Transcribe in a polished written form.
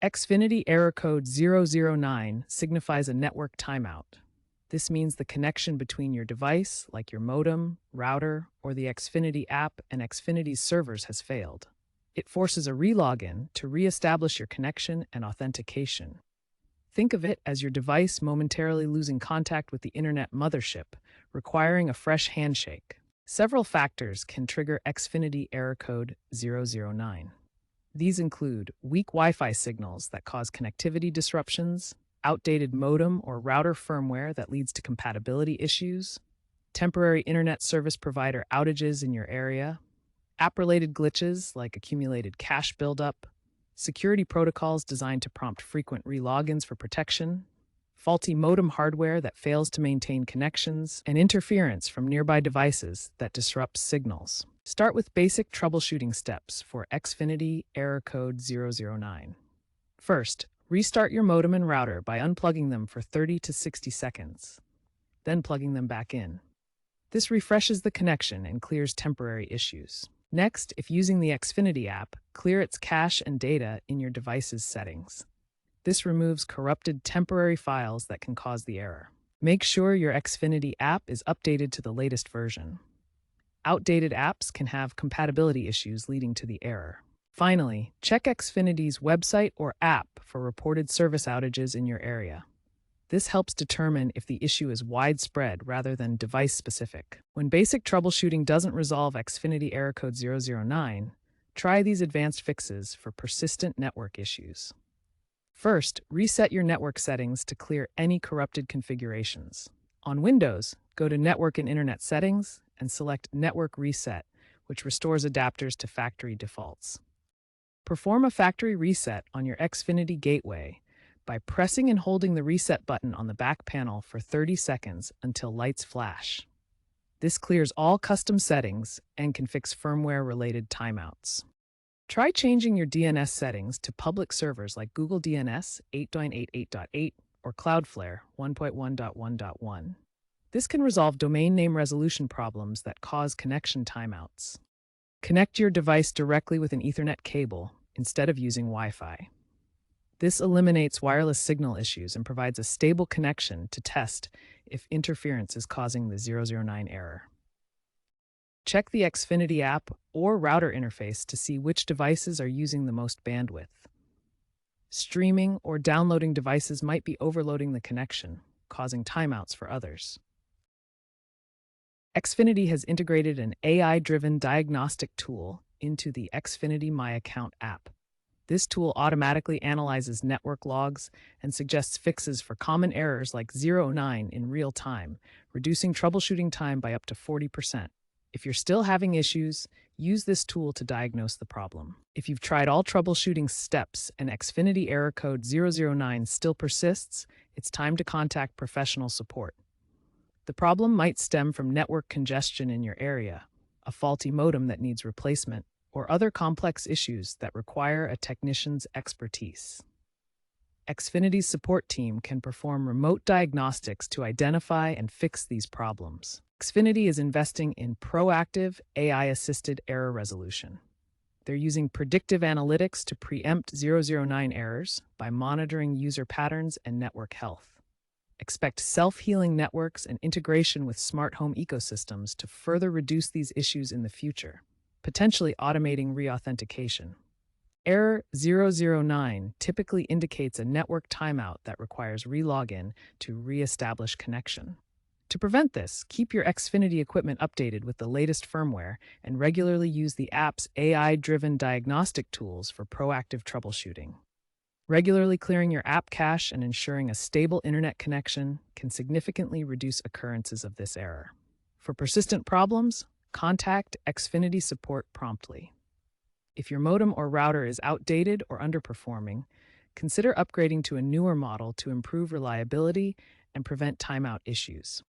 Xfinity Error Code 009 signifies a network timeout. This means the connection between your device, like your modem, router, or the Xfinity app and Xfinity's servers has failed. It forces a relogin to reestablish your connection and authentication. Think of it as your device momentarily losing contact with the internet mothership, requiring a fresh handshake. Several factors can trigger Xfinity Error Code 009. These include weak Wi-Fi signals that cause connectivity disruptions, outdated modem or router firmware that leads to compatibility issues, temporary internet service provider outages in your area, app-related glitches like accumulated cache buildup, security protocols designed to prompt frequent relogins for protection, faulty modem hardware that fails to maintain connections, and interference from nearby devices that disrupts signals. Start with basic troubleshooting steps for Xfinity Error Code 009. First, restart your modem and router by unplugging them for 30 to 60 seconds, then plugging them back in. This refreshes the connection and clears temporary issues. Next, if using the Xfinity app, clear its cache and data in your device's settings. This removes corrupted temporary files that can cause the error. Make sure your Xfinity app is updated to the latest version. Outdated apps can have compatibility issues leading to the error. Finally, check Xfinity's website or app for reported service outages in your area. This helps determine if the issue is widespread rather than device-specific. When basic troubleshooting doesn't resolve Xfinity Error Code 009, try these advanced fixes for persistent network issues. First, reset your network settings to clear any corrupted configurations. On Windows, go to Network and Internet Settings and select Network Reset, which restores adapters to factory defaults. Perform a factory reset on your Xfinity gateway by pressing and holding the reset button on the back panel for 30 seconds until lights flash. This clears all custom settings and can fix firmware-related timeouts. Try changing your DNS settings to public servers like Google DNS 8.88.8 or Cloudflare 1.1.1.1. This can resolve domain name resolution problems that cause connection timeouts. Connect your device directly with an Ethernet cable instead of using Wi-Fi. This eliminates wireless signal issues and provides a stable connection to test if interference is causing the 009 error. Check the Xfinity app or router interface to see which devices are using the most bandwidth. Streaming or downloading devices might be overloading the connection, causing timeouts for others. Xfinity has integrated an AI-driven diagnostic tool into the Xfinity My Account app. This tool automatically analyzes network logs and suggests fixes for common errors like 09 in real time, reducing troubleshooting time by up to 40%. If you're still having issues, use this tool to diagnose the problem. If you've tried all troubleshooting steps and Xfinity Error Code 009 still persists, it's time to contact professional support. The problem might stem from network congestion in your area, a faulty modem that needs replacement, or other complex issues that require a technician's expertise. Xfinity's support team can perform remote diagnostics to identify and fix these problems. Xfinity is investing in proactive, AI-assisted error resolution. They're using predictive analytics to preempt 009 errors by monitoring user patterns and network health. Expect self-healing networks and integration with smart home ecosystems to further reduce these issues in the future, potentially automating reauthentication. Error 009 typically indicates a network timeout that requires relogin to reestablish connection. To prevent this, keep your Xfinity equipment updated with the latest firmware and regularly use the app's AI-driven diagnostic tools for proactive troubleshooting. Regularly clearing your app cache and ensuring a stable internet connection can significantly reduce occurrences of this error. For persistent problems, contact Xfinity support promptly. If your modem or router is outdated or underperforming, consider upgrading to a newer model to improve reliability and prevent timeout issues.